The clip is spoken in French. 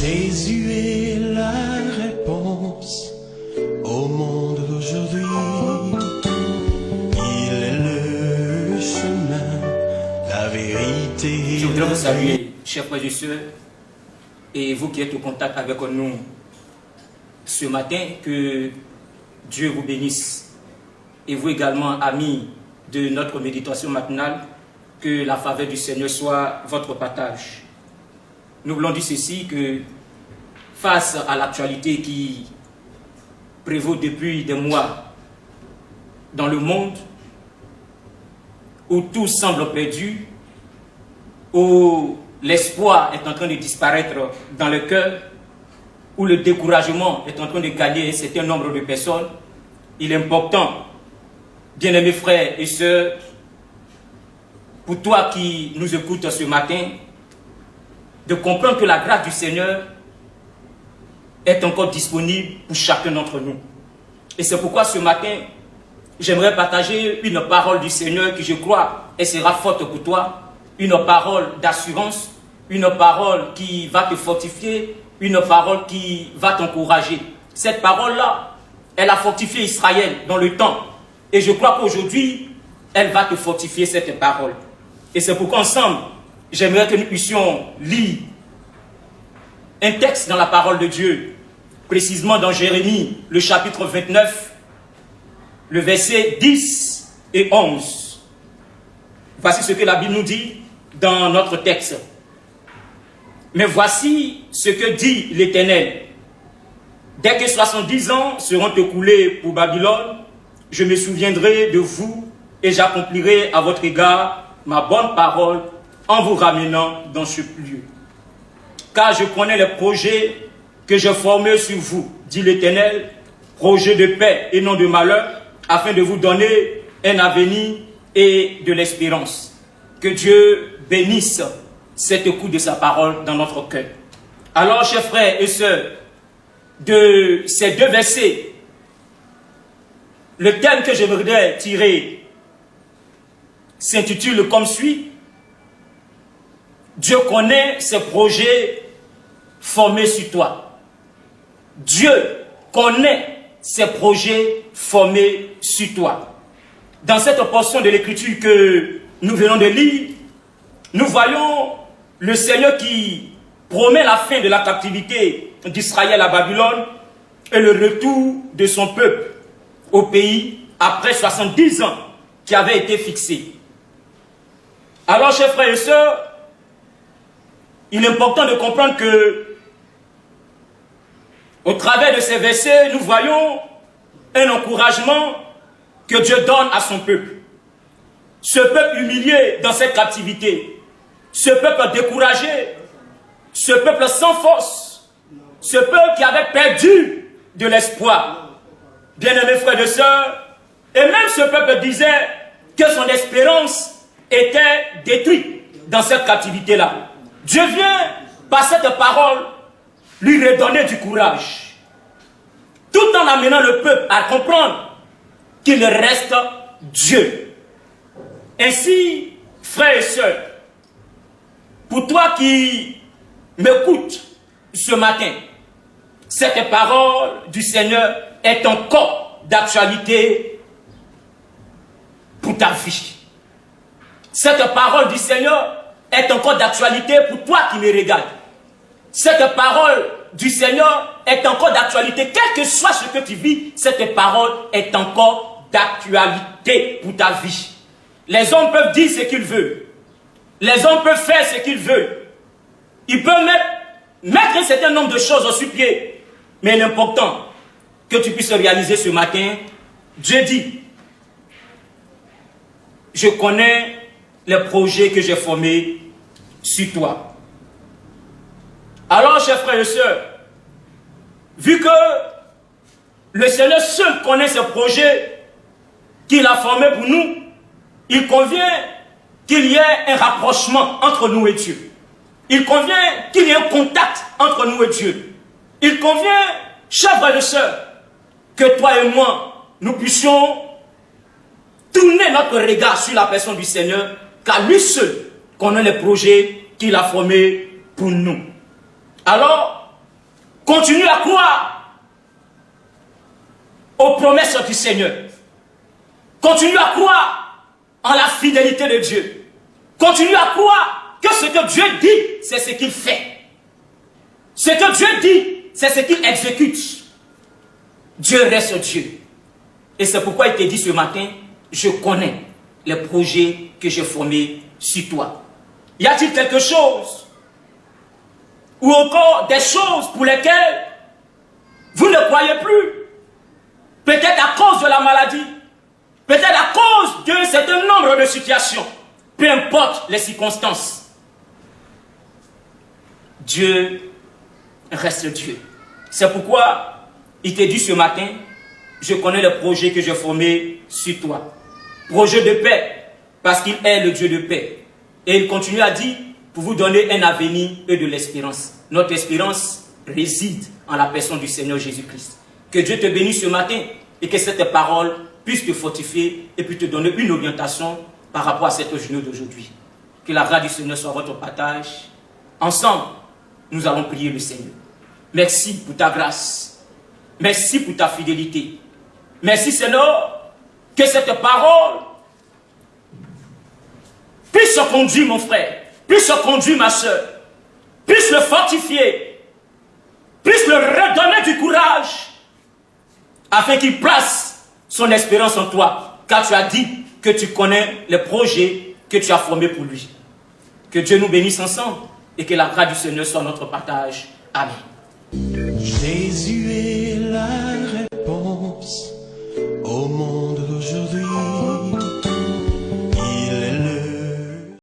Jésus est la réponse au monde d'aujourd'hui. Il est le chemin, la vérité. Je voudrais vous saluer, chers frères et sœurs, et vous qui êtes au contact avec nous ce matin, que Dieu vous bénisse. Et vous également, amis de notre méditation matinale, que la faveur du Seigneur soit votre partage. Nous voulons dire ceci, que face à l'actualité qui prévaut depuis des mois dans le monde, où tout semble perdu, où l'espoir est en train de disparaître dans le cœur, où le découragement est en train de gagner un certain nombre de personnes, il est important, bien-aimés frères et sœurs, pour toi qui nous écoutes ce matin, de comprendre que la grâce du Seigneur est encore disponible pour chacun d'entre nous. Et c'est pourquoi ce matin, j'aimerais partager une parole du Seigneur qui, je crois, elle sera forte pour toi, une parole d'assurance, une parole qui va te fortifier, une parole qui va t'encourager. Cette parole-là, elle a fortifié Israël dans le temps. Et je crois qu'aujourd'hui, elle va te fortifier cette parole. Et c'est pourquoi ensemble, j'aimerais que nous puissions lire un texte dans la parole de Dieu, précisément dans Jérémie, le chapitre 29, le verset 10 et 11. Voici ce que la Bible nous dit dans notre texte. Mais voici ce que dit l'Éternel. Dès que 70 ans seront écoulés pour Babylone, je me souviendrai de vous et j'accomplirai à votre égard ma bonne parole en vous ramenant dans ce lieu. Car je connais les projets que j'ai formés sur vous, dit l'Éternel, projets de paix et non de malheur, afin de vous donner un avenir et de l'espérance. Que Dieu bénisse cette écoute de sa parole dans notre cœur. Alors, chers frères et sœurs, de ces deux versets, le thème que je voudrais tirer s'intitule comme suit: Dieu connaît ses projets formés sur toi. Dieu connaît ses projets formés sur toi. Dans cette portion de l'écriture que nous venons de lire, nous voyons le Seigneur qui promet la fin de la captivité d'Israël à Babylone et le retour de son peuple au pays après 70 ans qui avaient été fixés. Alors, chers frères et sœurs, il est important de comprendre que, au travers de ces versets, nous voyons un encouragement que Dieu donne à son peuple. Ce peuple humilié dans cette captivité, ce peuple découragé, ce peuple sans force, ce peuple qui avait perdu de l'espoir. Bien-aimés frères et sœurs, et même ce peuple disait que son espérance était détruite dans cette captivité-là. Dieu vient, par cette parole, lui redonner du courage, tout en amenant le peuple à comprendre qu'il reste Dieu. Ainsi, frères et sœurs, pour toi qui m'écoutes ce matin, cette parole du Seigneur est encore d'actualité pour ta vie. Cette parole du Seigneur est encore d'actualité pour toi qui me regardes. Cette parole du Seigneur est encore d'actualité. Quel que soit ce que tu vis, cette parole est encore d'actualité pour ta vie. Les hommes peuvent dire ce qu'ils veulent. Les hommes peuvent faire ce qu'ils veulent. Ils peuvent mettre un certain nombre de choses sur pied. Mais l'important que tu puisses réaliser ce matin, Dieu dit, je connais les projets que j'ai formés sur toi. Alors, chers frères et sœurs, vu que le Seigneur seul connaît ces projets qu'il a formés pour nous, il convient qu'il y ait un rapprochement entre nous et Dieu. Il convient qu'il y ait un contact entre nous et Dieu. Il convient, chers frères et sœurs, que toi et moi, nous puissions tourner notre regard sur la personne du Seigneur, car lui seul connaît les projets qu'il a formés pour nous. Alors, Continue à croire aux promesses du Seigneur. Continue à croire en la fidélité de Dieu. Continue à croire que ce que Dieu dit, c'est ce qu'il fait. Ce que Dieu dit, c'est ce qu'il exécute. Dieu reste Dieu. Et c'est pourquoi il te dit ce matin, je connais les projets que j'ai formés sur toi. Y a-t-il quelque chose ou encore des choses pour lesquelles vous ne croyez plus? Peut-être à cause de la maladie, peut-être à cause d'un certain nombre de situations, peu importe les circonstances. Dieu reste Dieu. C'est pourquoi il te dit ce matin, je connais le projet que j'ai formé sur toi. Projet de paix, parce qu'il est le Dieu de paix. Et il continue à dire, pour vous donner un avenir et de l'espérance. Notre espérance réside en la personne du Seigneur Jésus-Christ. Que Dieu te bénisse ce matin et que cette parole puisse te fortifier et puisse te donner une orientation par rapport à cette journée d'aujourd'hui. Que la grâce du Seigneur soit votre partage. Ensemble, nous allons prier le Seigneur. Merci pour ta grâce. Merci pour ta fidélité. Merci Seigneur, que cette parole puisse se conduire mon frère, puisse se conduire ma soeur, puisse le fortifier, puisse le redonner du courage, afin qu'il place son espérance en toi, car tu as dit que tu connais les projets que tu as formés pour lui. Que Dieu nous bénisse ensemble et que la grâce du Seigneur soit notre partage. Amen. Jésus